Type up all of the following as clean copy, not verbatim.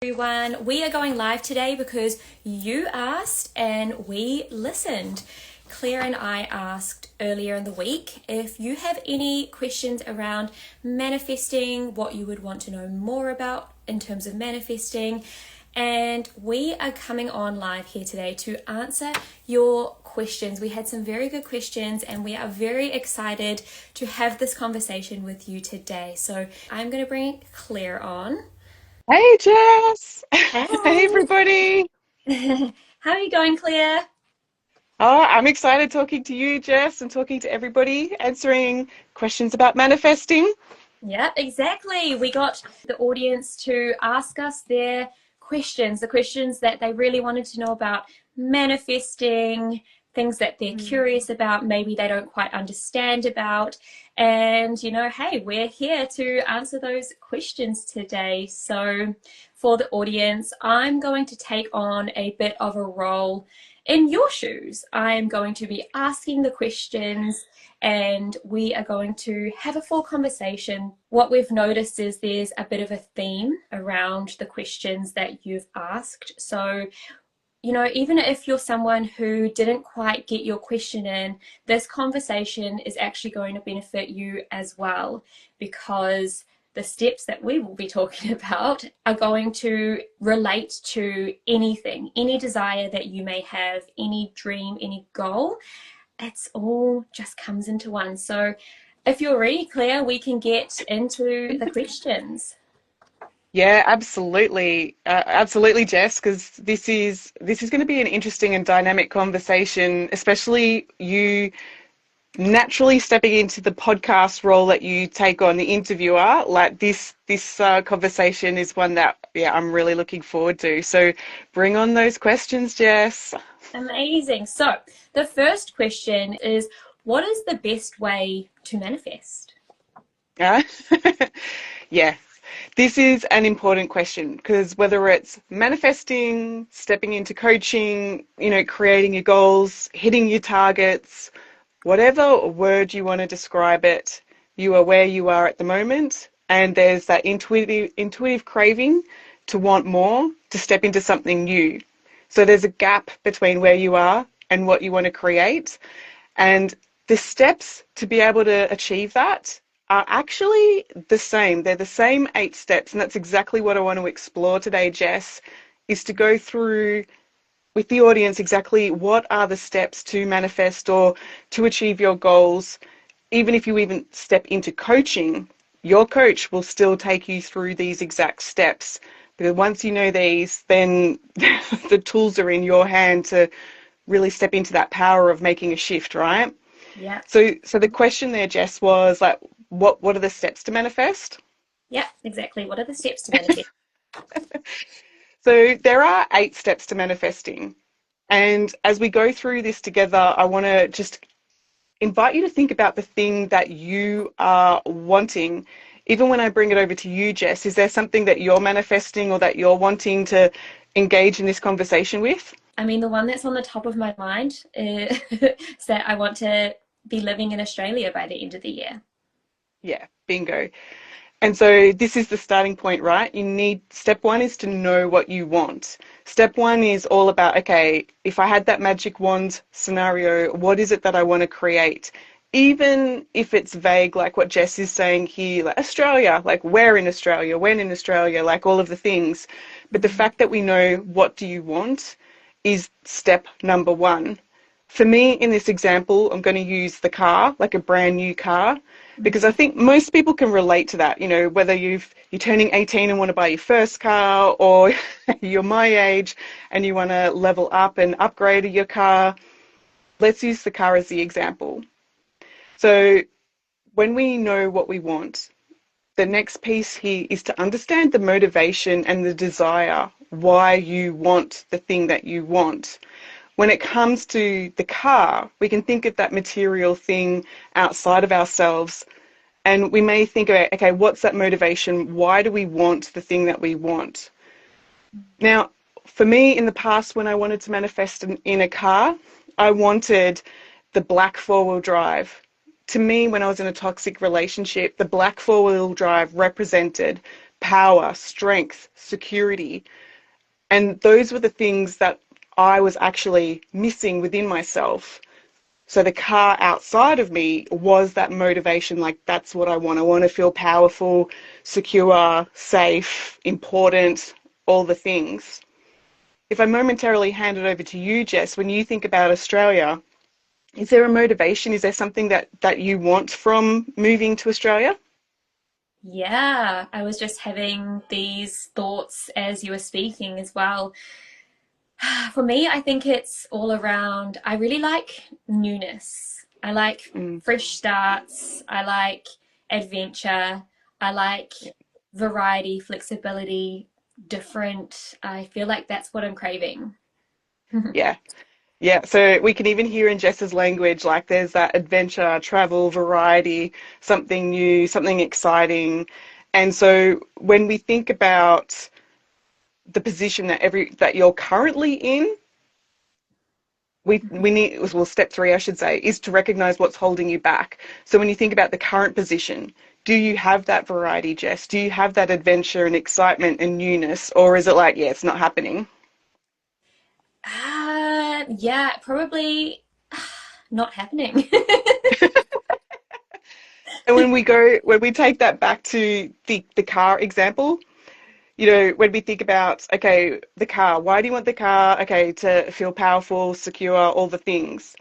Everyone, we are going live today because you asked and we listened. Claire and I asked earlier in the week if you have any questions around manifesting, what you would want to know more about in terms of manifesting, and we are coming on live here today to answer your questions. We had some very good questions and we are very excited to have this conversation with you today. So I'm going to bring Claire on. Hey Jess! Hey. Hey everybody! How are you going, Claire? Oh, I'm excited talking to you, Jess, and talking to everybody, answering questions about manifesting. Yeah, exactly. We got the audience to ask us their questions, the questions that they really wanted to know about manifesting, things that they're curious about, maybe they don't quite understand about. And, hey, we're here to answer those questions today. So, for the audience, I'm going to take on a bit of a role in your shoes. I am going to be asking the questions and we are going to have a full conversation. What we've noticed is there's a bit of a theme around the questions that you've asked. So, even if you're someone who didn't quite get your question in, this conversation is actually going to benefit you as well, because the steps that we will be talking about are going to relate to anything, any desire that you may have, any dream, any goal. It's all just comes into one. So if you're ready, Claire, we can get into the questions. Yeah, absolutely, absolutely, Jess, because this is going to be an interesting and dynamic conversation, especially you naturally stepping into the podcast role that you take on, the interviewer. Like this conversation is one that I'm really looking forward to. So bring on those questions, Jess. Amazing. So the first question is, what is the best way to manifest? Yeah. Yeah. This is an important question because whether it's manifesting, stepping into coaching, creating your goals, hitting your targets, whatever word you want to describe it, you are where you are at the moment, and there's that intuitive craving to want more, to step into something new. So there's a gap between where you are and what you want to create, and the steps to be able to achieve that are actually the same. They're the same 8 steps, and that's exactly what I want to explore today, Jess, is to go through with the audience exactly what are the steps to manifest or to achieve your goals. Even if you even step into coaching, your coach will still take you through these exact steps. Because once you know these, then the tools are in your hand to really step into that power of making a shift, right? Yeah. So the question there, Jess, was like, what are the steps to manifest? Yeah, exactly. What are the steps to manifest? So there are 8 steps to manifesting. And as we go through this together, I want to just invite you to think about the thing that you are wanting. Even when I bring it over to you, Jess, is there something that you're manifesting or that you're wanting to engage in this conversation with? I mean, the one that's on the top of my mind is that I want to be living in Australia by the end of the year. Yeah, bingo. And so this is the starting point, right? Step 1 is to know what you want. Step 1 is all about, okay, if I had that magic wand scenario, what is it that I want to create? Even if it's vague, like what Jess is saying here, like Australia, like where in Australia, when in Australia, like all of the things. But the fact that we know what do you want is step number 1. For me, in this example, I'm going to use the car, like a brand new car, because I think most people can relate to that, whether you're turning 18 and want to buy your first car, or you're my age and you want to level up and upgrade your car. Let's use the car as the example. So when we know what we want, the next piece here is to understand the motivation and the desire, why you want the thing that you want. When it comes to the car, we can think of that material thing outside of ourselves, and we may think about, okay, what's that motivation? Why do we want the thing that we want? Now, for me, in the past, when I wanted to manifest in a car, I wanted the black 4-wheel drive. To me, when I was in a toxic relationship, the black 4-wheel drive represented power, strength, security. And those were the things that I was actually missing within myself. So the car outside of me was that motivation, like that's what I want. I want to feel powerful, secure, safe, important, all the things. If I momentarily hand it over to you, Jess, when you think about Australia, is there a motivation? Is there something that you want from moving to Australia? Yeah, I was just having these thoughts as you were speaking as well. For me, I think it's all around, I really like newness. I like Mm, fresh starts. I like adventure. I like yeah. variety, flexibility, different. I feel like that's what I'm craving. Yeah. Yeah, so we can even hear in Jess's language, like there's that adventure, travel, variety, something new, something exciting. And so when we think about the position that you're currently in, we need, well, step three, I should say, is to recognize what's holding you back. So when you think about the current position, do you have that variety, Jess? Do you have that adventure and excitement and newness? Or is it like, yeah, it's not happening? Yeah, probably not happening. And when we take that back to the car example, when we think about, okay, the car, why do you want the car? Okay, to feel powerful, secure, all the things.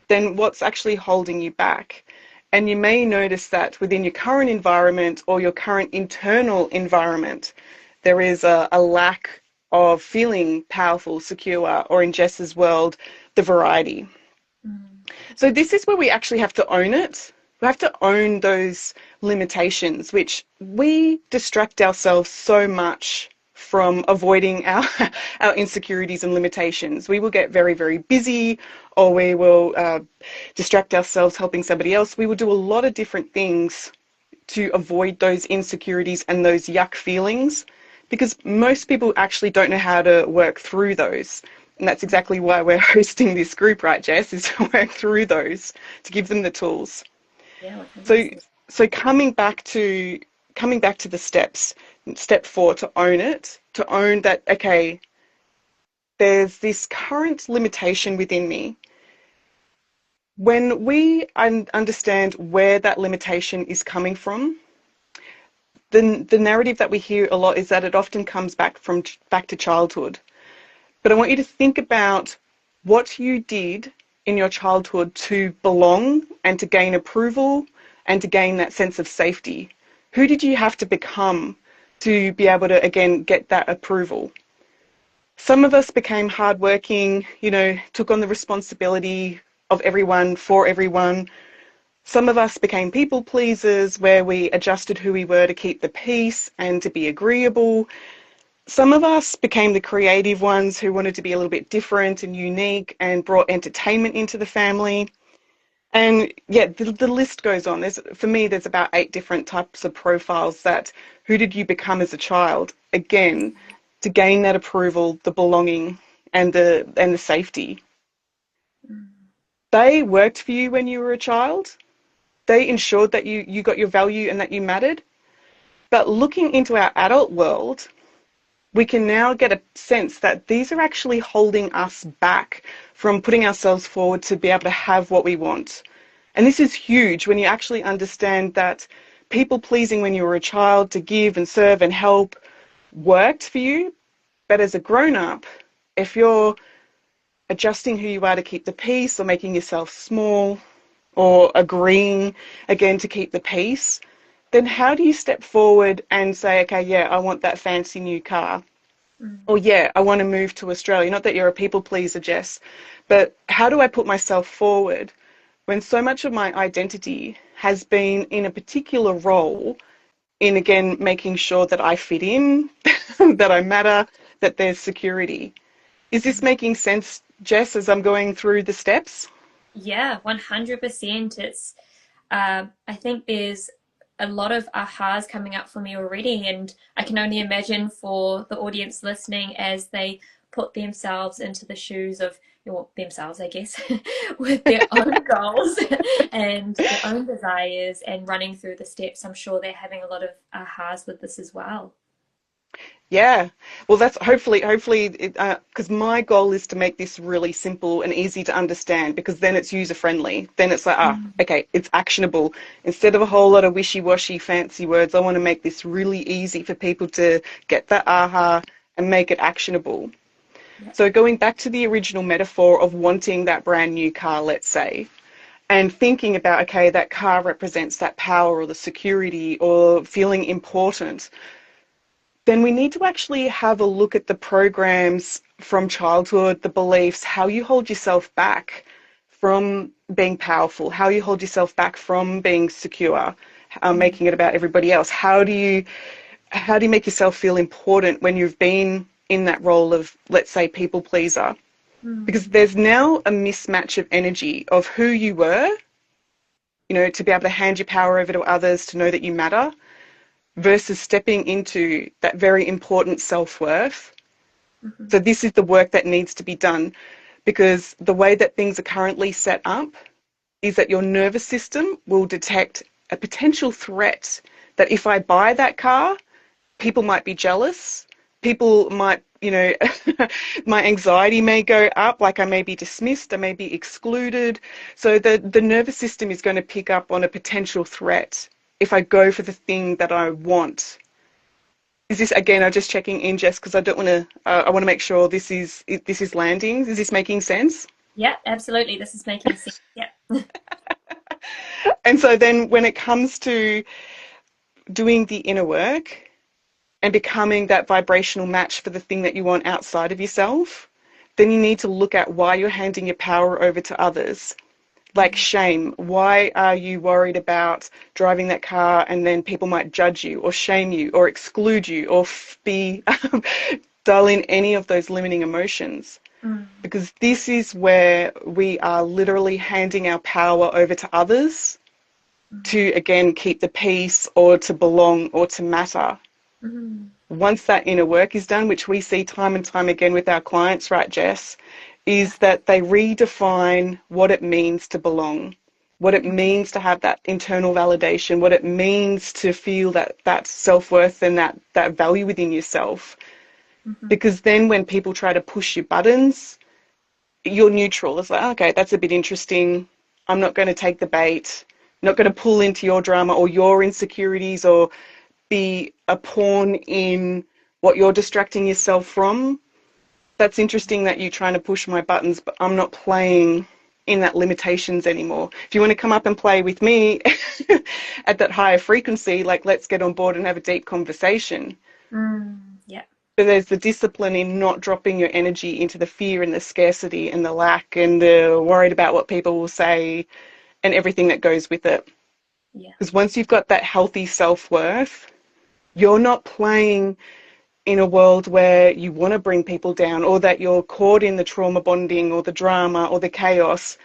Then what's actually holding you back? And you may notice that within your current environment or your current internal environment, there is a lack of feeling powerful, secure, or in Jess's world, the variety. Mm. So this is where we actually have to own it. We have to own those limitations, which we distract ourselves so much from avoiding our insecurities and limitations. We will get very, very busy, or we will distract ourselves helping somebody else. We will do a lot of different things to avoid those insecurities and those yuck feelings, because most people actually don't know how to work through those. And that's exactly why we're hosting this group, right, Jess, is to work through those, to give them the tools. Yeah, So 100%. so coming back to the steps, step four, to own it, to own that, okay, there's this current limitation within me. When we understand where that limitation is coming from, the narrative that we hear a lot is that it often comes back to childhood. But I want you to think about what you did in your childhood to belong and to gain approval and to gain that sense of safety. Who did you have to become to be able to, again, get that approval? Some of us became hardworking, took on the responsibility of everyone for everyone. Some of us became people pleasers where we adjusted who we were to keep the peace and to be agreeable. Some of us became the creative ones who wanted to be a little bit different and unique and brought entertainment into the family. And yeah, the list goes on. For me, there's about 8 different types of profiles that who did you become as a child? Again, to gain that approval, the belonging and the safety. They worked for you when you were a child. They ensured that you got your value and that you mattered. But looking into our adult world, we can now get a sense that these are actually holding us back from putting ourselves forward to be able to have what we want. And this is huge when you actually understand that people pleasing when you were a child to give and serve and help worked for you. But as a grown up, if you're adjusting who you are to keep the peace or making yourself small or agreeing again to keep the peace, then how do you step forward and say, okay, yeah, I want that fancy new car? Mm. Or yeah, I want to move to Australia. Not that you're a people pleaser, Jess, but how do I put myself forward when so much of my identity has been in a particular role in, again, making sure that I fit in, that I matter, that there's security? Is this making sense, Jess, as I'm going through the steps? Yeah, 100%. I think there's a lot of ahas coming up for me already, and I can only imagine for the audience listening as they put themselves into the shoes of themselves, I guess, with their own goals and their own desires and running through the steps. I'm sure they're having a lot of ahas with this as well. Yeah. Well, that's hopefully, because my goal is to make this really simple and easy to understand, because then it's user friendly. Then it's like, okay, it's actionable. Instead of a whole lot of wishy-washy fancy words, I want to make this really easy for people to get that aha and make it actionable. Yeah. So going back to the original metaphor of wanting that brand new car, let's say, and thinking about, okay, that car represents that power or the security or feeling important, then we need to actually have a look at the programs from childhood, the beliefs, how you hold yourself back from being powerful, how you hold yourself back from being secure, making it about everybody else. How do you make yourself feel important when you've been in that role of, let's say, people pleaser? Because there's now a mismatch of energy of who you were, to be able to hand your power over to others, to know that you matter, versus stepping into that very important self-worth. So this is the work that needs to be done, because the way that things are currently set up is that your nervous system will detect a potential threat that if I buy that car, people might be jealous, people might, my anxiety may go up, like I may be dismissed, I may be excluded. So the nervous system is going to pick up on a potential threat if I go for the thing that I want. Is this, again, I'm just checking in, Jess, because I don't want to, I want to make sure this is landing. Is this making sense? Yeah, absolutely. This is making sense. Yeah. And so then when it comes to doing the inner work and becoming that vibrational match for the thing that you want outside of yourself, then you need to look at why you're handing your power over to others. Like shame. Why are you worried about driving that car and then people might judge you or shame you or exclude you or be dull in any of those limiting emotions? Because this is where we are literally handing our power over to others to, again, keep the peace or to belong or to matter. Once that inner work is done, which we see time and time again with our clients, right, Jess, is that they redefine what it means to belong, what it means to have that internal validation, what it means to feel that self-worth and that value within yourself. Because then when people try to push your buttons, you're neutral. It's like, okay, that's a bit interesting. I'm not going to take the bait. I'm not going to pull into your drama or your insecurities or be a pawn in what you're distracting yourself from. That's interesting that you're trying to push my buttons, but I'm not playing in that limitations anymore. If you want to come up and play with me at that higher frequency, like, let's get on board and have a deep conversation. Yeah. But there's the discipline in not dropping your energy into the fear and the scarcity and the lack and the worried about what people will say and everything that goes with it. Yeah. Because once you've got that healthy self-worth, you're not playing in a world where you want to bring people down or that you're caught in the trauma bonding or the drama or the chaos.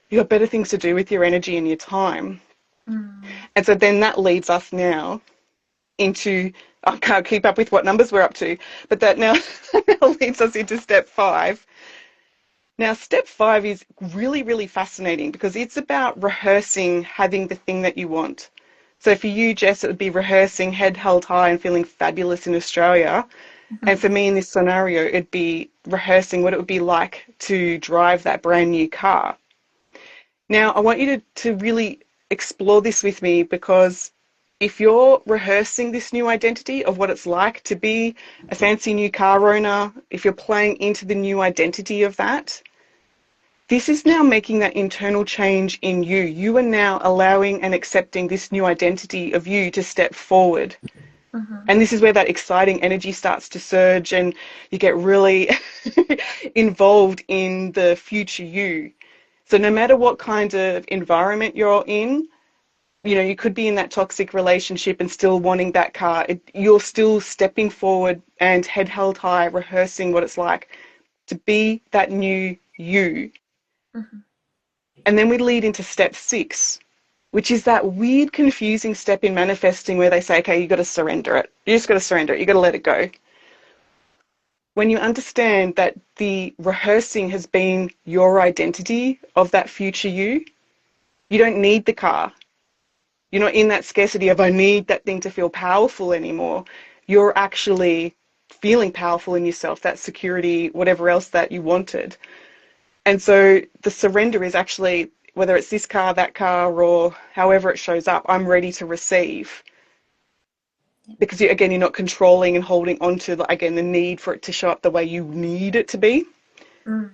You've got better things to do with your energy and your time. And so then that leads us now into, I can't keep up with what numbers we're up to, but that now leads us into step 5. Now, step 5 is really, really fascinating because it's about rehearsing having the thing that you want. So for you, Jess, it would be rehearsing head held high and feeling fabulous in Australia. And for me in this scenario, it'd be rehearsing what it would be like to drive that brand new car. Now, I want you to really explore this with me, because if you're rehearsing this new identity of what it's like to be a fancy new car owner, if you're playing into the new identity of that, this is now making that internal change in you. You are now allowing and accepting this new identity of you to step forward. And this is where that exciting energy starts to surge and you get really involved in the future you. So no matter what kind of environment you're in, you could be in that toxic relationship and still wanting that car. You're still stepping forward and head held high, rehearsing what it's like to be that new you. And then we lead into step 6, which is that weird, confusing step in manifesting where they say, okay, you've got to surrender it. You just got to surrender it. You've got to let it go. When you understand that the rehearsing has been your identity of that future you don't need the car. You're not in that scarcity of, I need that thing to feel powerful anymore. You're actually feeling powerful in yourself, that security, whatever else that you wanted. And so the surrender is actually, whether it's this car, that car, or however it shows up, I'm ready to receive. Because again, you're not controlling and holding on to, again, the need for it to show up the way you need it to be. Mm.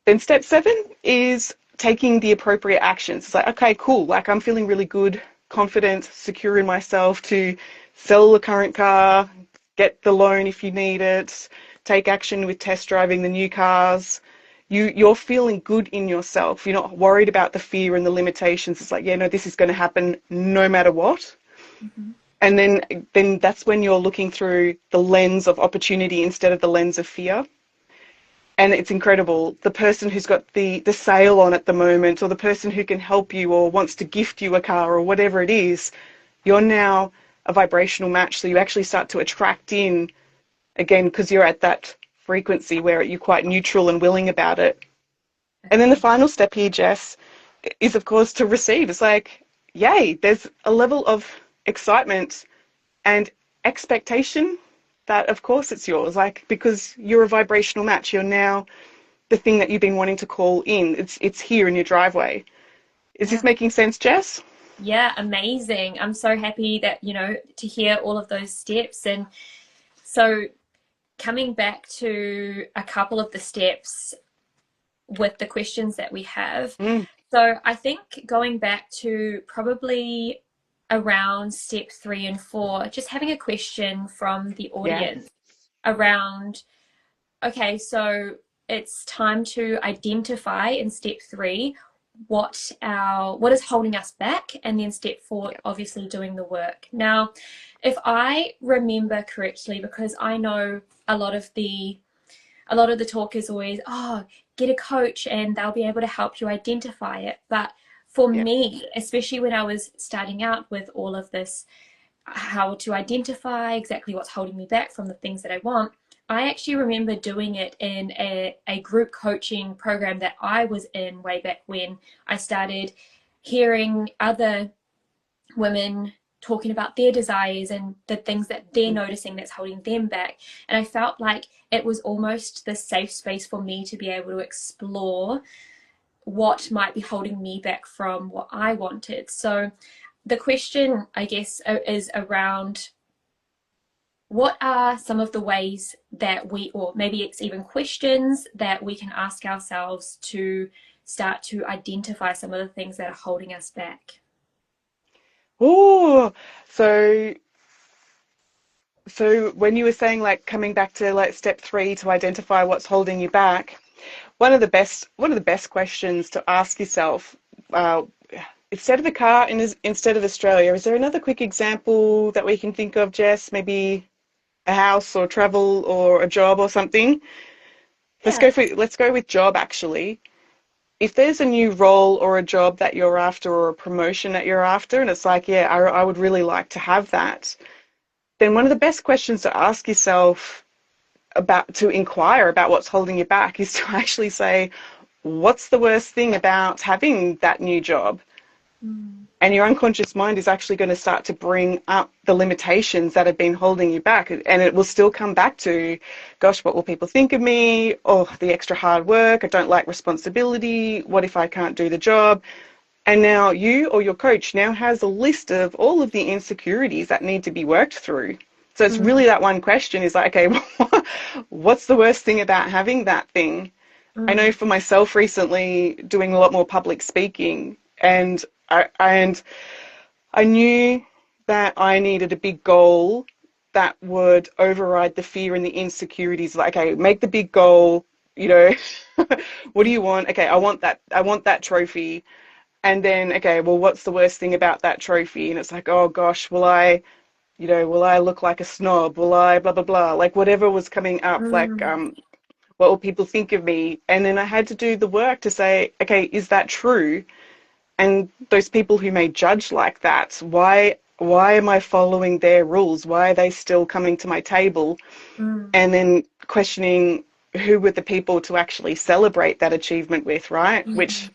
Then step 7 is taking the appropriate actions. It's like, okay, cool. Like, I'm feeling really good, confident, secure in myself to sell the current car, get the loan if you need it, take action with test driving the new cars. You're feeling good in yourself. You're not worried about the fear and the limitations. It's like, yeah, no, this is going to happen no matter what. Mm-hmm. And then that's when you're looking through the lens of opportunity instead of the lens of fear. And it's incredible. The person who's got the sale on at the moment, or the person who can help you or wants to gift you a car or whatever it is, you're now a vibrational match. So you actually start to attract in, again, because you're at that frequency where you're quite neutral and willing about it. And then the final step here, Jess, is of course to receive. It's like, yay, there's a level of excitement and expectation that of course it's yours, like, because you're a vibrational match. You're now the thing that you've been wanting to call in. It's here in your driveway. Is this making sense, Jess? Yeah, amazing. I'm so happy that, to hear all of those steps. And so coming back to a couple of the steps with the questions that we have. So I think going back to probably around step 3 and 4, just having a question from the audience around, okay, so it's time to identify in step 3 what is holding us back, and then step 4, obviously doing the work. Now, if I remember correctly, because I know a lot of the talk is always, get a coach and they'll be able to help you identify it. But for me, especially when I was starting out with all of this, how to identify exactly what's holding me back from the things that I want, I actually remember doing it in a group coaching program that I was in way back when I started hearing other women talking about their desires and the things that they're noticing that's holding them back. And I felt like it was almost the safe space for me to be able to explore what might be holding me back from what I wanted. So the question, I guess, is around, what are some of the ways that we, or maybe it's even questions that we can ask ourselves to start to identify some of the things that are holding us back? Oh, so when you were saying, like, coming back to like step 3 to identify what's holding you back, one of the best questions to ask yourself, instead of a car, instead of Australia, is there another quick example that we can think of, Jess? Maybe a house or travel or a job or something? Yeah. Let's go with job, actually. If there's a new role or a job that you're after, or a promotion that you're after, and it's like, yeah, I would really like to have that, then one of the best questions to ask yourself to inquire about what's holding you back is to actually say, what's the worst thing about having that new job? And your unconscious mind is actually going to start to bring up the limitations that have been holding you back. And it will still come back to, gosh, what will people think of me? Oh, the extra hard work. I don't like responsibility. What if I can't do the job? And now you or your coach now has a list of all of the insecurities that need to be worked through. So it's really that one question is like, okay, what's the worst thing about having that thing? I know for myself recently, doing a lot more public speaking, and I knew that I needed a big goal that would override the fear and the insecurities. Like, okay, make the big goal, what do you want? Okay, I want that trophy. And then, okay, well, what's the worst thing about that trophy? And it's like, oh gosh, will I look like a snob? Will I blah, blah, blah? Like, whatever was coming up, like, what will people think of me? And then I had to do the work to say, okay, is that true? And those people who may judge like that, why am I following their rules? Why are they still coming to my table? And then questioning, who were the people to actually celebrate that achievement with, right? Which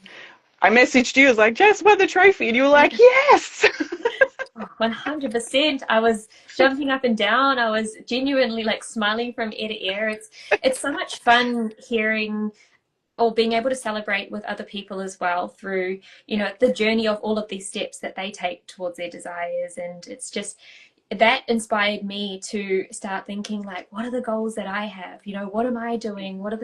I messaged you, I was like, Jess won the trophy. And you were like, yes. 100%. I was jumping up and down. I was genuinely like smiling from ear to ear. It's so much fun hearing or being able to celebrate with other people as well through, you know, the journey of all of these steps that they take towards their desires. And it's just that inspired me to start thinking like, what are the goals that I have? You know, what am I doing? What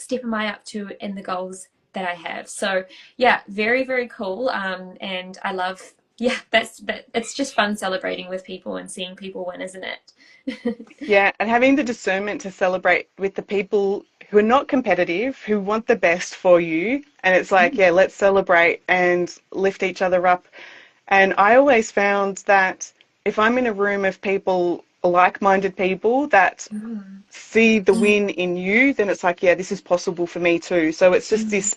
step am I up to in the goals that I have? So yeah, very, very cool. And I love, yeah, it's just fun celebrating with people and seeing people win, isn't it? Yeah, and having the discernment to celebrate with the people who are not competitive, who want the best for you. And it's like, yeah, let's celebrate and lift each other up. And I always found that if I'm in a room of people, like-minded people that see the win in you, then it's like, yeah, this is possible for me too. So it's just this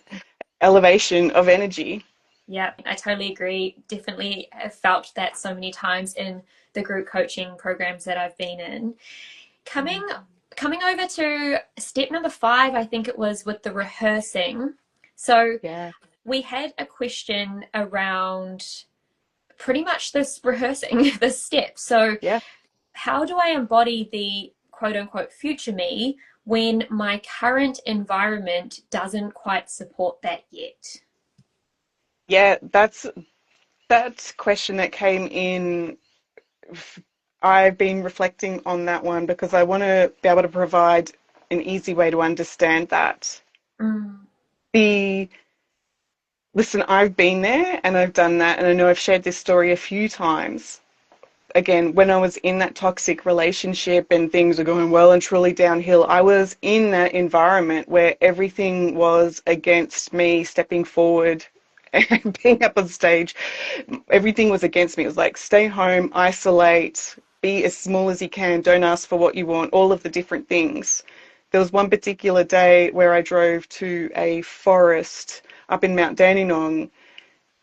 elevation of energy. Yeah, I totally agree. Definitely have felt that so many times in the group coaching programs that I've been in. Coming over to step number 5, I think it was with the rehearsing. So Yeah. we had a question around pretty much this rehearsing, this step. So Yeah. how do I embody the quote unquote future me when my current environment doesn't quite support that yet? Yeah, that's question that came in. I've been reflecting on that one because I want to be able to provide an easy way to understand that. Mm. The Listen, I've been there and I've done that, and I know I've shared this story a few times. Again, when I was in that toxic relationship and things were going well and truly downhill, I was in that environment where everything was against me stepping forward and being up on stage. Everything was against me. It was like, stay home, isolate, be as small as you can, don't ask for what you want, all of the different things. There was one particular day where I drove to a forest up in Mount Dandenong,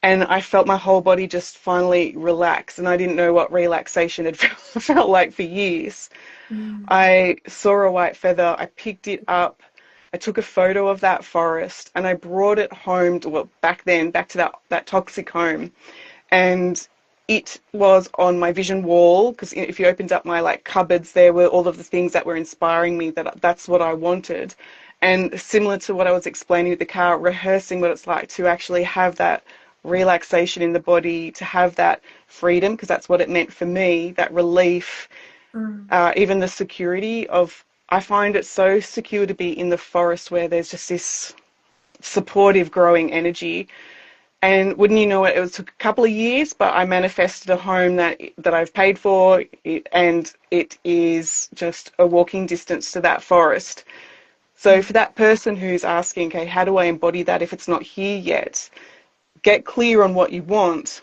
and I felt my whole body just finally relax, and I didn't know what relaxation had felt like for years. Mm. I saw a white feather, I picked it up, I took a photo of that forest, and I brought it home to, well, back to that toxic home. And it was on my vision wall, because if you opened up my like cupboards, there were all of the things that were inspiring me, that's what I wanted. And similar to what I was explaining with the car, rehearsing what it's like to actually have that relaxation in the body, to have that freedom, because that's what it meant for me, that relief, Mm. even the security of, I find it so secure to be in the forest where there's just this supportive growing energy. And wouldn't you know it, took a couple of years, but I manifested a home that I've paid for, and it is just a walking distance to that forest. So for that person who's asking, okay, how do I embody that if it's not here yet? Get clear on what you want,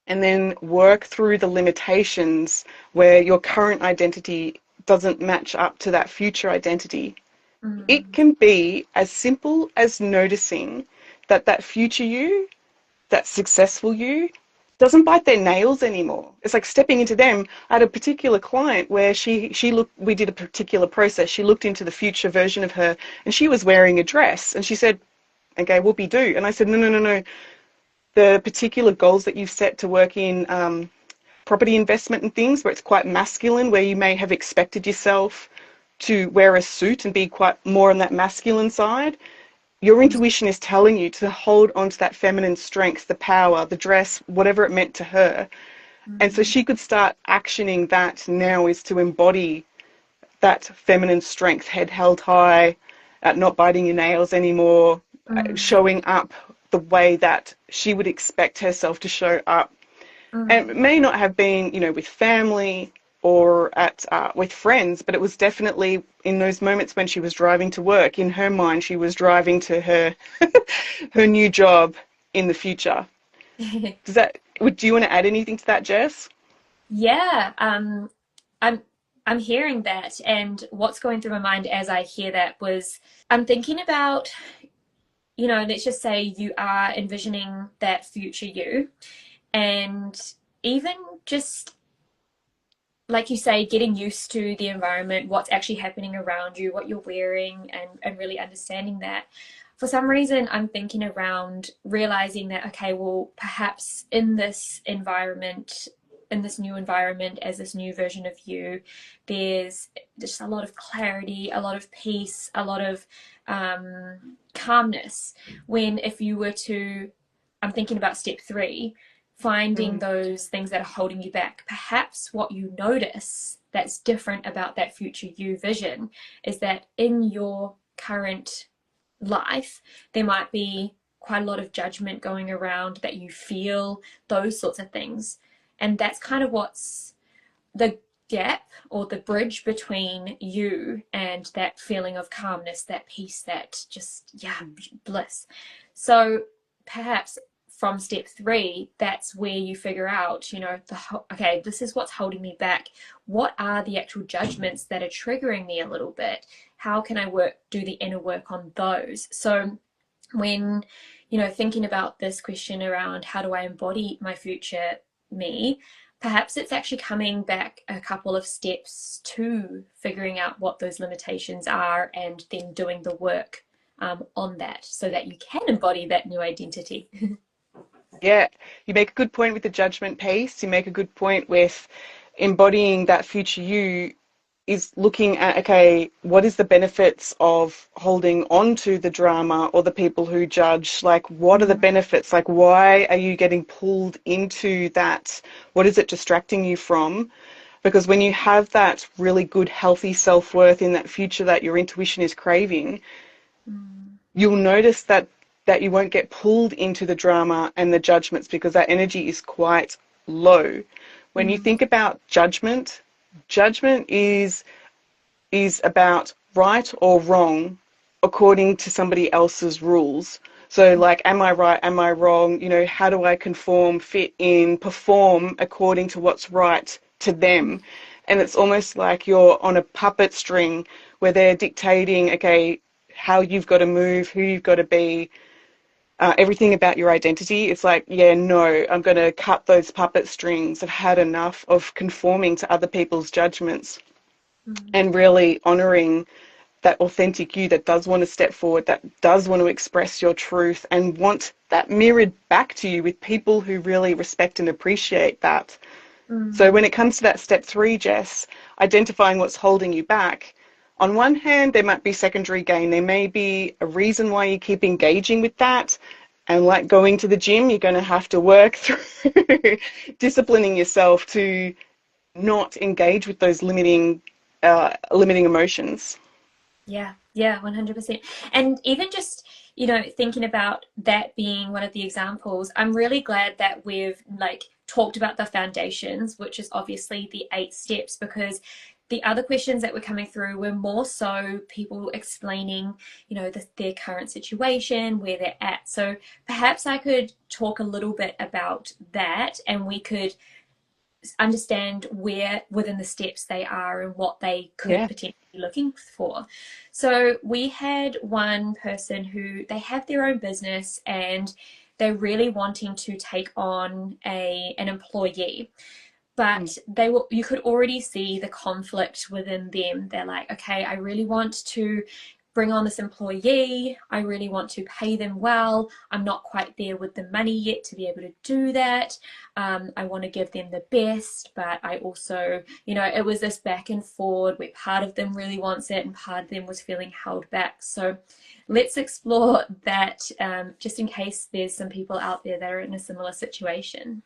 and then work through the limitations where your current identity doesn't match up to that future identity. It Mm. can be as simple as noticing that future you, that successful you, doesn't bite their nails anymore. It's like stepping into them. I had a particular client where she looked, we did a particular process. She looked into the future version of her, and she was wearing a dress, and she said, okay, whoopie do. And I said, no, no, no, no. The particular goals that you've set to work in property investment and things where it's quite masculine, where you may have expected yourself to wear a suit and be quite more on that masculine side, your intuition is telling you to hold on to that feminine strength, the power, the dress, whatever it meant to her. And so Mm. she could start actioning that now, is to embody that feminine strength, head held high, not biting your nails anymore, Mm. showing up the way that she would expect herself to show up. And it Mm. may not have been, with family or with friends, but it was definitely in those moments when she was driving to work. In her mind, she was driving to her her new job in the future. Do you want to add anything to that, Jess? Yeah, I'm I'm hearing that, and what's going through my mind as I hear that was I'm thinking about, you know, let's just say you are envisioning that future you, and even just like you say, getting used to the environment, what's actually happening around you, what you're wearing, and really understanding that. for some reason, I'm thinking around realizing that, okay, well, perhaps in this environment, in this new environment, as this new version of you, there's just a lot of clarity, a lot of peace, a lot of calmness. When if you were to, I'm thinking about step 3, finding those things that are holding you back. Perhaps what you notice that's different about that future you vision is that in your current life, there might be quite a lot of judgment going around, that you feel those sorts of things. And that's kind of what's the gap or the bridge between you and that feeling of calmness, that peace, that just, yeah, bliss. So perhaps from step 3, that's where you figure out, you know, okay, this is what's holding me back. What are the actual judgments that are triggering me a little bit? How can I do the inner work on those? So when, you know, thinking about this question around how do I embody my future me, perhaps it's actually coming back a couple of steps to figuring out what those limitations are and then doing the work on that so that you can embody that new identity. Yeah, you make a good point with the judgment piece. You make a good point with embodying that future you is looking at, okay, what is the benefits of holding on to the drama or the people who judge? Like, what are the benefits? Like, why are you getting pulled into that? What is it distracting you from? Because when you have that really good, healthy self-worth in that future that your intuition is craving, you'll notice that you won't get pulled into the drama and the judgments because that energy is quite low. When you think about judgment, judgment is about right or wrong according to somebody else's rules. So like, am I right? Am I wrong? You know, how do I conform, fit in, perform according to what's right to them? And it's almost like you're on a puppet string where they're dictating, okay, how you've got to move, who you've got to be, everything about your identity. It's like, yeah, no, I'm going to cut those puppet strings. I've had enough of conforming to other people's judgments and really honouring that authentic you that does want to step forward, that does want to express your truth and want that mirrored back to you with people who really respect and appreciate that. So when it comes to that step 3, Jess, identifying what's holding you back, on one hand, there might be secondary gain. There may be a reason why you keep engaging with that. And like going to the gym, you're going to have to work through disciplining yourself to not engage with those limiting emotions. Yeah, 100%. And even just, you know, thinking about that being one of the examples, I'm really glad that we've like talked about the foundations, which is obviously the 8 steps, because the other questions that were coming through were more so people explaining, you know, their current situation, where they're at. So perhaps I could talk a little bit about that and we could understand where within the steps they are and what they could potentially be looking for. So we had one person who they have their own business and they're really wanting to take on an employee, but you could already see the conflict within them. They're like, okay, I really want to bring on this employee, I really want to pay them well, I'm not quite there with the money yet to be able to do that, I want to give them the best, but I also, you know, it was this back and forward where part of them really wants it and part of them was feeling held back. So let's explore that, just in case there's some people out there that are in a similar situation.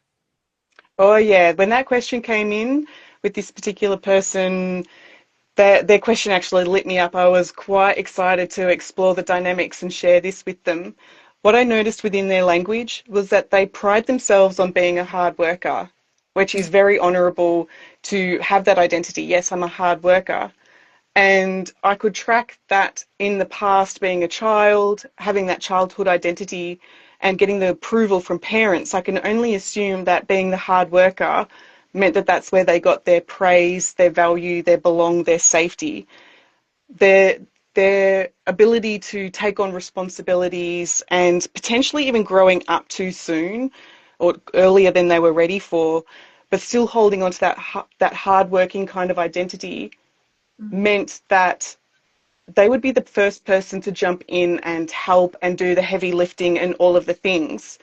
Oh yeah, when that question came in with this particular person, their question actually lit me up. I was quite excited to explore the dynamics and share this with them. What I noticed within their language was that they pride themselves on being a hard worker, which is very honourable to have that identity. Yes, I'm a hard worker. And I could track that in the past, being a child, having that childhood identity and getting the approval from parents. I can only assume that being the hard worker meant that that's where they got their praise, their value, their belong, their safety, their ability to take on responsibilities and potentially even growing up too soon or earlier than they were ready for, but still holding on to that hard-working kind of identity meant that they would be the first person to jump in and help and do the heavy lifting and all of the things.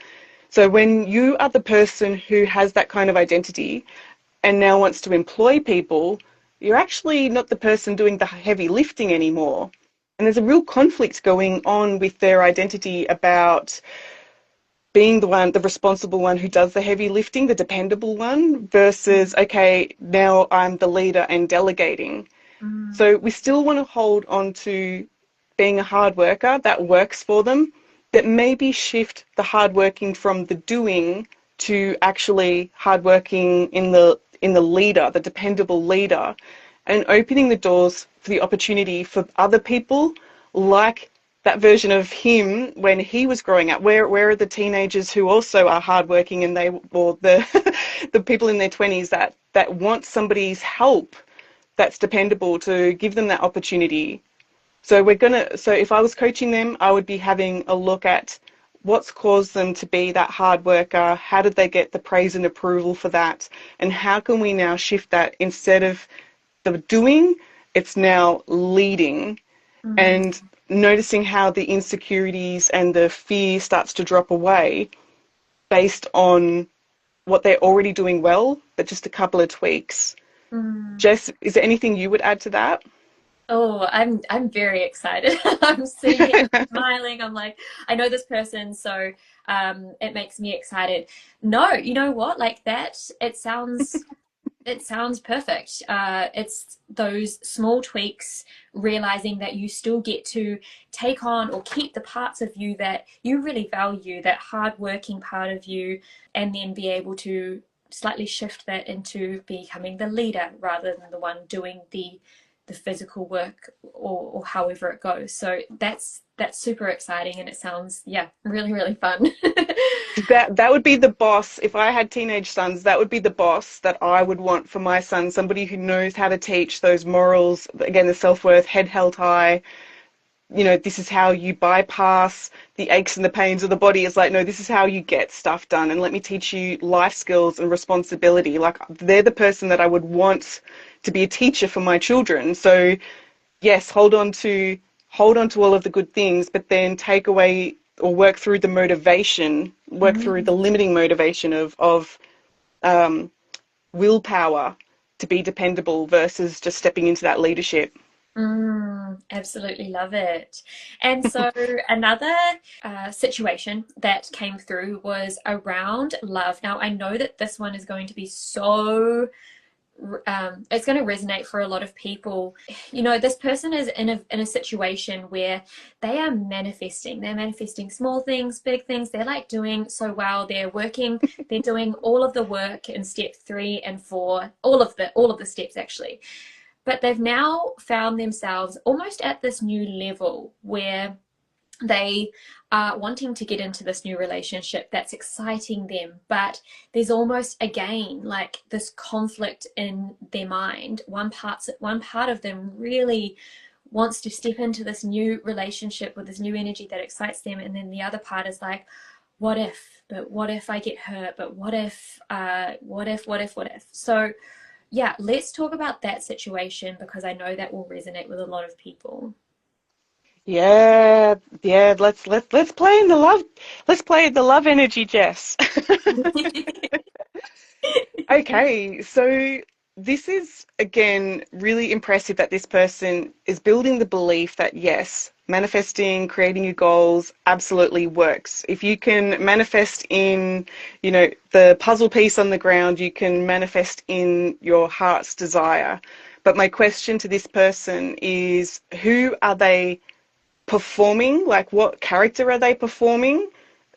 So when you are the person who has that kind of identity and now wants to employ people, you're actually not the person doing the heavy lifting anymore. And there's a real conflict going on with their identity about being the one, the responsible one who does the heavy lifting, the dependable one, versus, okay, now I'm the leader and delegating. So we still want to hold on to being a hard worker that works for them, but maybe shift the hard working from the doing to actually hard working in the leader, the dependable leader, and opening the doors for the opportunity for other people like that version of him when he was growing up. Where are the teenagers who also are hardworking and or the the people in their 20s that want somebody's help that's dependable to give them that opportunity? So so if I was coaching them, I would be having a look at what's caused them to be that hard worker, how did they get the praise and approval for that, and how can we now shift that instead of the doing, it's now leading. And noticing how the insecurities and the fear starts to drop away based on what they're already doing well, but just a couple of tweaks. Jess, is there anything you would add to that? Oh, I'm very excited. I'm sitting here smiling. I'm like, I know this person, so it makes me excited. No, you know what? Like that, it sounds perfect. It's those small tweaks, realizing that you still get to take on or keep the parts of you that you really value, that hardworking part of you, and then be able to slightly shift that into becoming the leader rather than the one doing the physical work or however it goes. So that's super exciting, and it sounds, yeah, really, really fun. That would be the boss. If I had teenage sons, that would be the boss that I would want for my son, somebody who knows how to teach those morals, again, the self-worth, head held high. You know, this is how you bypass the aches and the pains of the body. It's like, no, this is how you get stuff done. And let me teach you life skills and responsibility. Like, they're the person that I would want to be a teacher for my children. So yes, hold on to all of the good things, but then take away or work through the motivation, work through the limiting motivation of willpower to be dependable versus just stepping into that leadership. Absolutely love it. And so another situation that came through was around love. Now, I know that this one is going to be so it's going to resonate for a lot of people. You know, this person is in a situation where they are manifesting. They're manifesting small things, big things. They're like doing so well. They're working. They're doing all of the work in step 3 and 4, all of the steps actually. But they've now found themselves almost at this new level where they are wanting to get into this new relationship that's exciting them, but there's almost again like this conflict in their mind. One part of them really wants to step into this new relationship with this new energy that excites them, and then the other part is like, what if? But what if I get hurt? But what if? What if? So yeah, let's talk about that situation because I know that will resonate with a lot of people. Yeah, yeah. Let's play in the love. Let's play the love energy, Jess. Okay, so this is again really impressive that this person is building the belief that yes, manifesting, creating your goals absolutely works. If you can manifest in, the puzzle piece on the ground, you can manifest in your heart's desire. But my question to this person is, who are they performing? Like, what character are they performing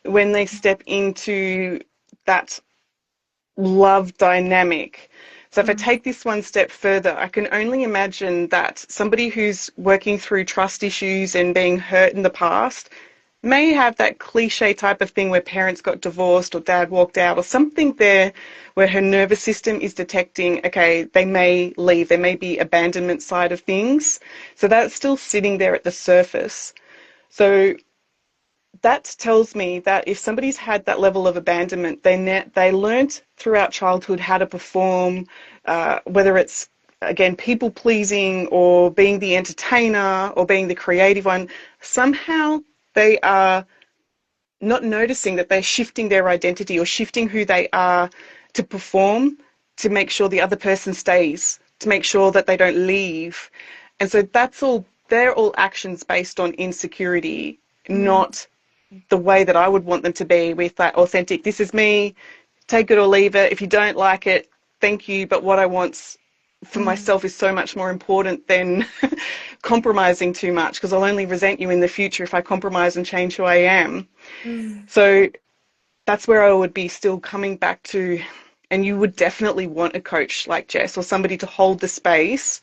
when they step into that love dynamic? So if I take this one step further, I can only imagine that somebody who's working through trust issues and being hurt in the past may have that cliche type of thing where parents got divorced or dad walked out or something there where her nervous system is detecting, okay, they may leave, there may be abandonment side of things. So that's still sitting there at the surface. So that tells me that if somebody's had that level of abandonment, they learnt throughout childhood how to perform, whether it's again, people pleasing or being the entertainer or being the creative one, somehow they are not noticing that they're shifting their identity or shifting who they are to perform, to make sure the other person stays, to make sure that they don't leave. And so they're all actions based on insecurity, not the way that I would want them to be, with that authentic, this is me, take it or leave it. If you don't like it, thank you, but what I want for myself is so much more important than compromising too much, because I'll only resent you in the future if I compromise and change who I am. So that's where I would be still coming back to, and you would definitely want a coach like Jess or somebody to hold the space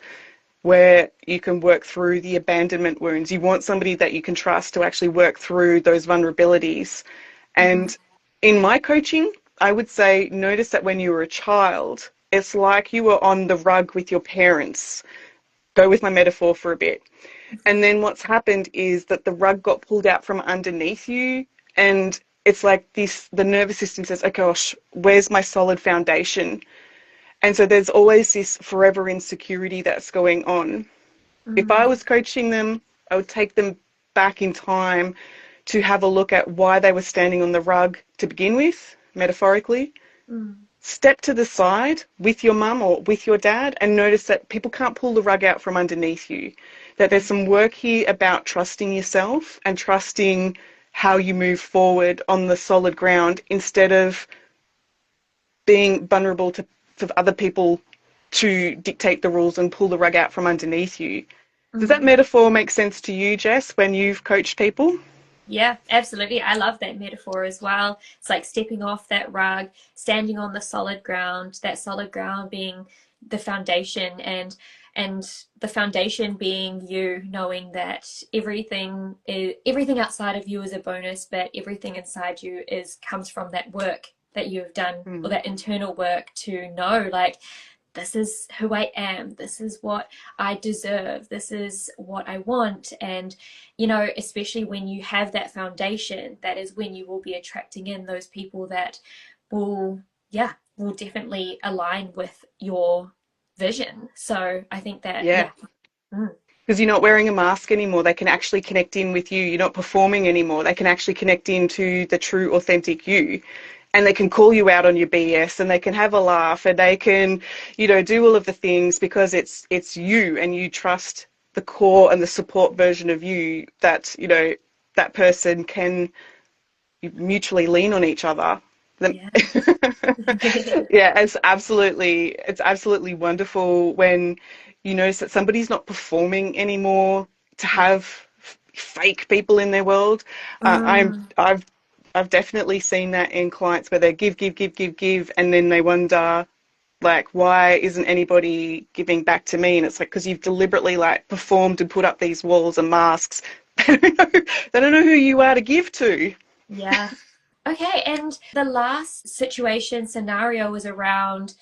where you can work through the abandonment wounds. You want somebody that you can trust to actually work through those vulnerabilities. And in my coaching, I would say, notice that when you were a child, it's like you were on the rug with your parents. Go with my metaphor for a bit. And then what's happened is that the rug got pulled out from underneath you, and it's like this, the nervous system says, oh gosh, where's my solid foundation? And so there's always this forever insecurity that's going on. If I was coaching them, I would take them back in time to have a look at why they were standing on the rug to begin with, metaphorically. Step to the side with your mum or with your dad and notice that people can't pull the rug out from underneath you, that there's some work here about trusting yourself and trusting how you move forward on the solid ground instead of being vulnerable to for other people to dictate the rules and pull the rug out from underneath you. Does that metaphor make sense to you, Jess, when you've coached people? Yeah, absolutely. I love that metaphor as well. It's like stepping off that rug, standing on the solid ground, that solid ground being the foundation, and the foundation being you knowing that everything outside of you is a bonus, but everything inside you comes from that work that you've done, or that internal work to know, like, this is who I am, this is what I deserve, this is what I want. And, you know, especially when you have that foundation, that is when you will be attracting in those people that will definitely align with your vision. So I think that, because you're not wearing a mask anymore. They can actually connect in with you. You're not performing anymore. They can actually connect into the true, authentic you. And they can call you out on your BS, and they can have a laugh, and they can, you know, do all of the things because it's you, and you trust the core and the support version of you that, you know, that person can mutually lean on each other. yeah. Yeah, it's absolutely wonderful when you notice that somebody's not performing anymore to have fake people in their world. I've definitely seen that in clients where they give, and then they wonder, like, why isn't anybody giving back to me? And it's like, because you've deliberately, like, performed and put up these walls and masks. They don't know who you are to give to. Yeah. Okay, and the last scenario was around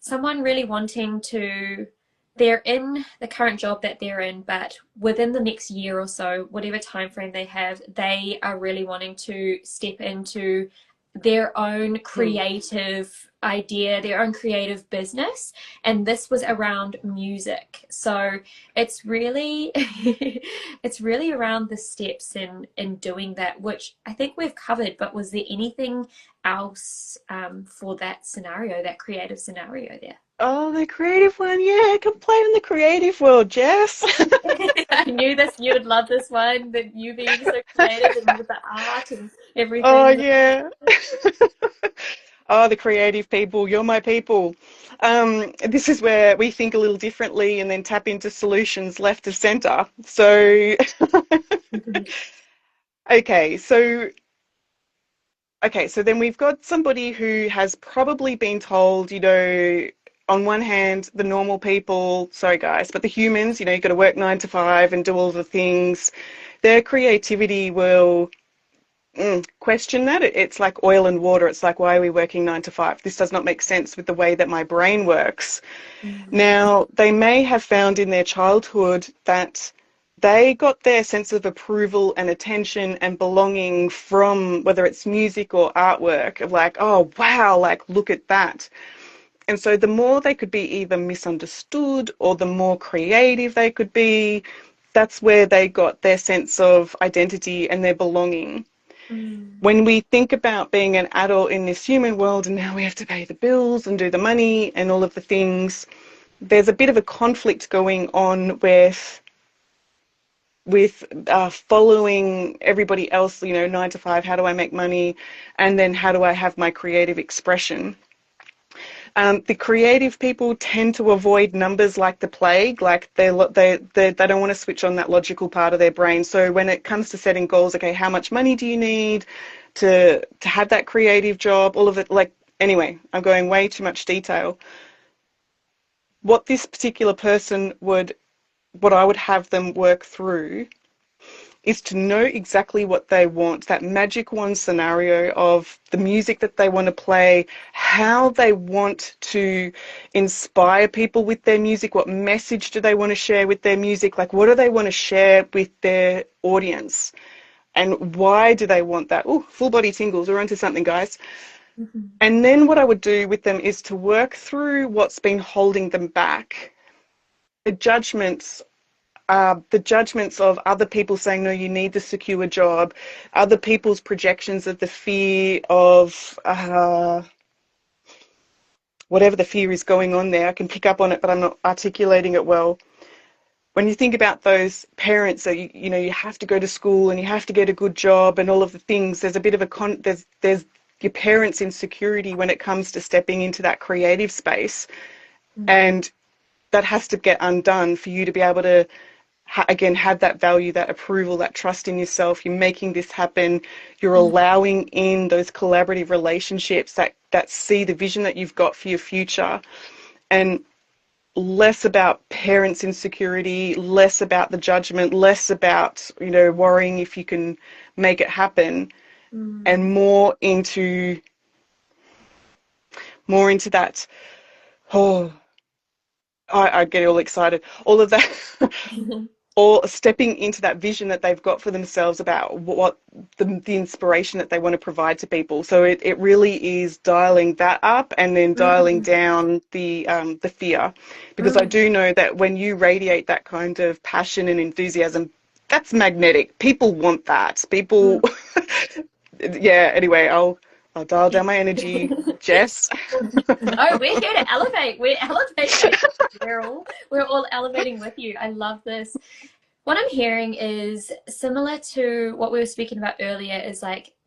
someone really wanting to, they're in the current job that they're in, but within the next year or so, whatever time frame they have, they are really wanting to step into their own creative idea, their own creative business. And this was around music. So it's really it's really around the steps in doing that, which I think we've covered. But was there anything else for that scenario, that creative scenario there? Oh, the creative one. Yeah, I can play in the creative world, Jess. I knew this, you would love this one, that you being so creative and with the art and everything. Oh, yeah. Oh, the creative people, you're my people. This is where we think a little differently and then tap into solutions left of center. So, okay, so then we've got somebody who has probably been told, you know, on one hand, the normal people, sorry guys, but the humans, you know, you've got to work 9 to 5 and do all the things. Their creativity will question that. It's like oil and water. It's like, why are we working 9 to 5? This does not make sense with the way that my brain works. Now, they may have found in their childhood that they got their sense of approval and attention and belonging from, whether it's music or artwork, of like, oh, wow, like, look at that. And so the more they could be either misunderstood or the more creative they could be, that's where they got their sense of identity and their belonging. When we think about being an adult in this human world and now we have to pay the bills and do the money and all of the things, there's a bit of a conflict going on with following everybody else, 9 to 5, how do I make money? And then how do I have my creative expression? The creative people tend to avoid numbers like the plague, like they don't want to switch on that logical part of their brain. So when it comes to setting goals, okay, how much money do you need to have that creative job? All of it, anyway, I'm going way too much detail. What this particular person what I would have them work through is to know exactly what they want, that magic wand scenario of the music that they want to play, how they want to inspire people with their music, what message do they want to share with their music, what do they want to share with their audience, and why do they want that? Oh, full body tingles, we're onto something, guys. And then what I would do with them is to work through what's been holding them back. The judgments of other people saying, no, you need the secure job, other people's projections of the fear of whatever the fear is going on there. I can pick up on it, but I'm not articulating it well. When you think about those parents that, you have to go to school and you have to get a good job and all of the things, there's a bit of there's your parents' insecurity when it comes to stepping into that creative space. And that has to get undone for you to be able to again, have that value, that approval, that trust in yourself. You're making this happen. You're allowing in those collaborative relationships that see the vision that you've got for your future, and less about parents' insecurity, less about the judgment, less about, worrying if you can make it happen, and more into that, I get all excited. All of that, or stepping into that vision that they've got for themselves about what the inspiration that they want to provide to people. So it really is dialing that up and then dialing down the fear, because I do know that when you radiate that kind of passion and enthusiasm, that's magnetic. People want that. People, yeah. Anyway, I'll dial down my energy, Jess. No, we're here to elevate. We're elevating. We're all elevating with you. I love this. What I'm hearing is similar to what we were speaking about earlier, is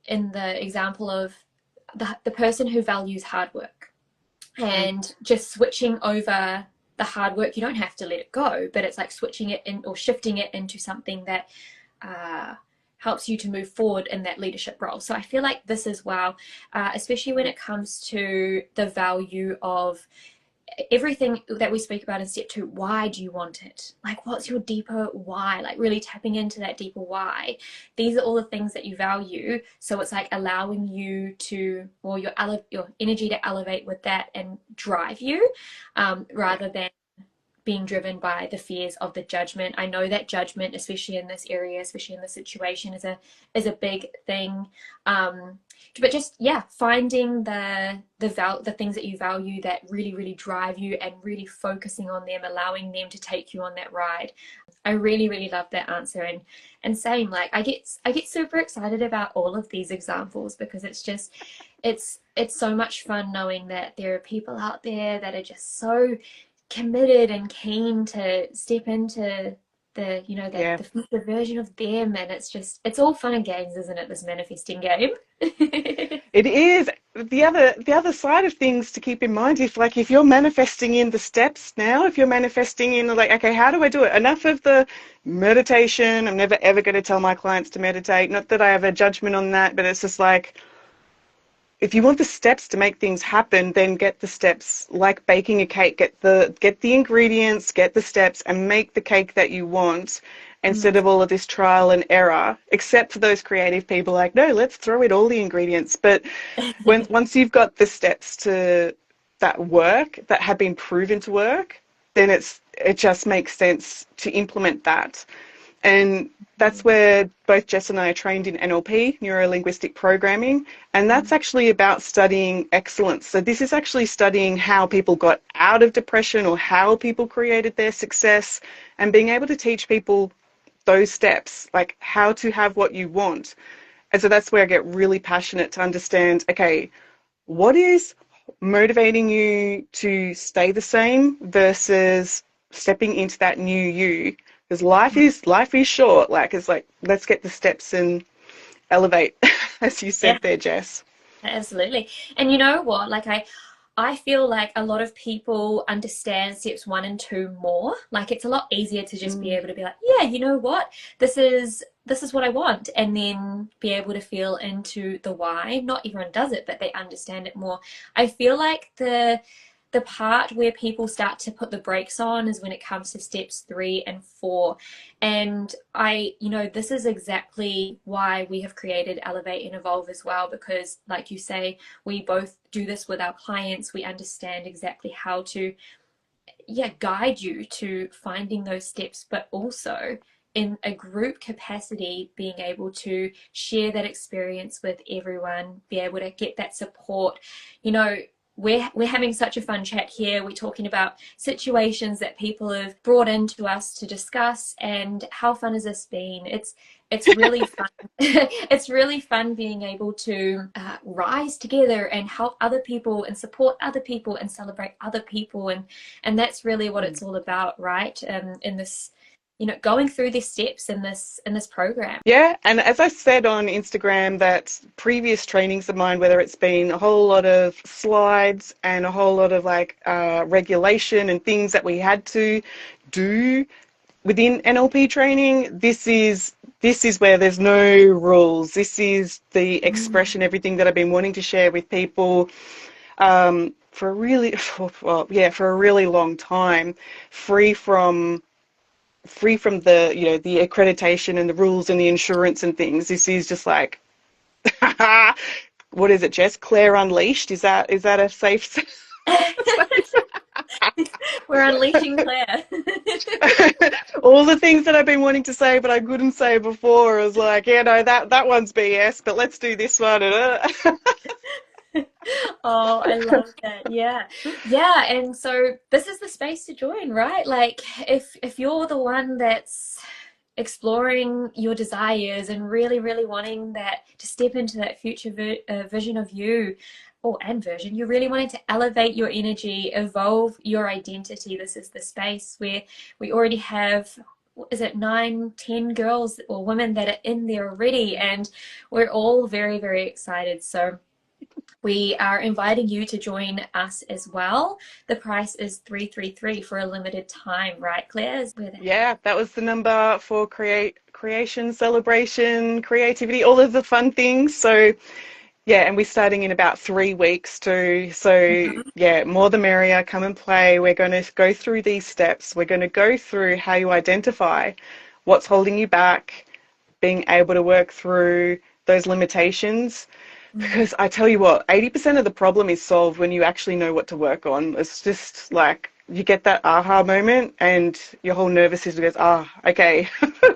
in the example of the person who values hard work and just switching over the hard work. You don't have to let it go, but it's switching it in or shifting it into something that helps you to move forward in that leadership role. So I feel like this as well, especially when it comes to the value of everything that we speak about in step 2. Why do you want it? What's your deeper why? Really tapping into that deeper why. These are all the things that you value. So it's allowing you to, or your energy to elevate with that and drive you, rather than being driven by the fears of the judgment. I know that judgment, especially in this area, especially in this situation, is a big thing. But just finding the things that you value that really, really drive you and really focusing on them, allowing them to take you on that ride. I really, really love that answer, and same. I get super excited about all of these examples, because it's so much fun knowing that there are people out there that are just so committed and keen to step into the future version of them, and it's all fun and games, isn't it, this manifesting game? It is. The other side of things to keep in mind is if you're manifesting in the steps now, if you're manifesting in okay, how do I do it? Enough of the meditation. I'm never ever going to tell my clients to meditate. Not that I have a judgment on that, but it's just if you want the steps to make things happen, then get the steps, like baking a cake. Get the ingredients, get the steps, and make the cake that you want, instead of all of this trial and error, except for those creative people no, let's throw in all the ingredients. But once you've got the steps to that work, that have been proven to work, then it just makes sense to implement that. And that's where both Jess and I are trained in NLP, neuro-linguistic programming, and that's actually about studying excellence. So this is actually studying how people got out of depression or how people created their success, and being able to teach people those steps, like how to have what you want. And so that's where I get really passionate to understand, okay, what is motivating you to stay the same versus stepping into that new you? Because life is short. Like, it's like, let's get the steps and elevate, as you Yeah, said there, Jess. absolutely. And you know what? Like I feel like a lot of people understand steps 1 and 2 more. Like it's a lot easier to just be Mm. able to be like, yeah, you know what? This is what I want, and then be able to feel into the why. Not everyone does it, but they understand it more. I feel like the part where people start to put the brakes on is when it comes to steps 3 and 4. And this is exactly why we have created Elevate and Evolve as well, because like you say, we both do this with our clients. We understand exactly how to, yeah, guide you to finding those steps, but also in a group capacity, being able to share that experience with everyone, be able to get that support. You know, we're having such a fun chat here. We're talking about situations that people have brought into us to discuss, and how fun has this been? It's really fun. It's really fun being able to rise together and help other people and support other people and celebrate other people, and that's really what it's all about, right? In this, going through these steps in this program. Yeah, and as I said on Instagram, that previous trainings of mine, whether it's been a whole lot of slides and a whole lot of like regulation and things that we had to do within NLP training, this is where there's no rules. This is the expression, everything that I've been wanting to share with people for a really, well, yeah, for a really long time, free from the the accreditation and the rules and the insurance and things. This is just like what is it, Jess? Claire Unleashed? Is that a safe? We're unleashing Claire. All the things that I've been wanting to say but I couldn't say before. I was like, yeah, no, that one's BS, but let's do this one. Oh, I love that. Yeah. Yeah, and so this is the space to join, right? Like if you're the one that's exploring your desires and really, really wanting that to step into that future vision of you, or and version, you're really wanting to elevate your energy, evolve your identity. This is the space where we already have, what is it, 9, 10 girls or women that are in there already, and we're all very, very excited. So we are inviting you to join us as well. The price is 333 for a limited time, right, Claire? Yeah, that was the number for creation, celebration, creativity, all of the fun things. So yeah, and we're starting in about 3 weeks too. So yeah, more the merrier. Come and play. We're going to go through these steps. We're going to go through how you identify what's holding you back, being able to work through those limitations. Because I tell you what, 80% of the problem is solved when you actually know what to work on. It's just like you get that aha moment and your whole nervous system goes, okay,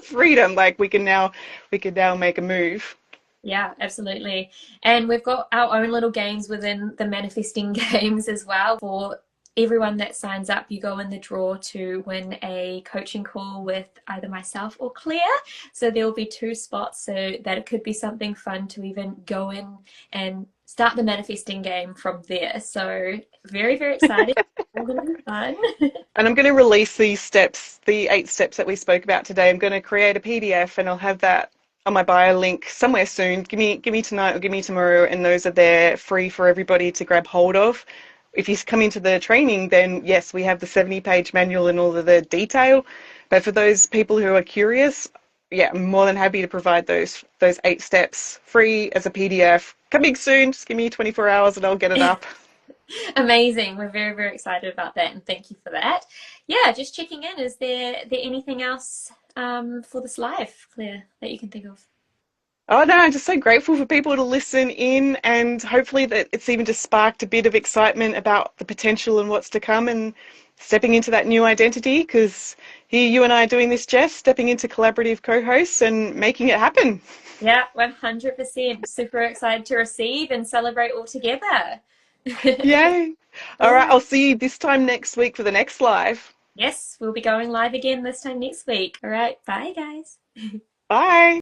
freedom. Like we can now make a move. Yeah, absolutely. And we've got our own little games within the manifesting games as well. For everyone that signs up, you go in the draw to win a coaching call with either myself or Claire. So there will be 2 spots, so that it could be something fun to even go in and start the manifesting game from there. So very, very excited. All going to be fun. And I'm going to release these steps, the 8 steps that we spoke about today. I'm going to create a PDF and I'll have that on my bio link somewhere soon. Give me tonight or give me tomorrow, and those are there free for everybody to grab hold of. If you come into the training, then yes, we have the 70-page manual and all of the detail. But for those people who are curious, yeah, I'm more than happy to provide those 8 steps free as a PDF. Coming soon. Just give me 24 hours and I'll get it up. Amazing. We're very, very excited about that, and thank you for that. Yeah, just checking in. Is there anything else for this live, Claire, that you can think of? Oh no, I'm just so grateful for people to listen in, and hopefully that it's even just sparked a bit of excitement about the potential and what's to come and stepping into that new identity, because here you and I are doing this, Jess, stepping into collaborative co-hosts and making it happen. Yeah, 100%. Super excited to receive and celebrate all together. Yay. All All right, I'll right. see you this time next week for the next live. Yes, we'll be going live again this time next week. All right. Bye, guys. Bye.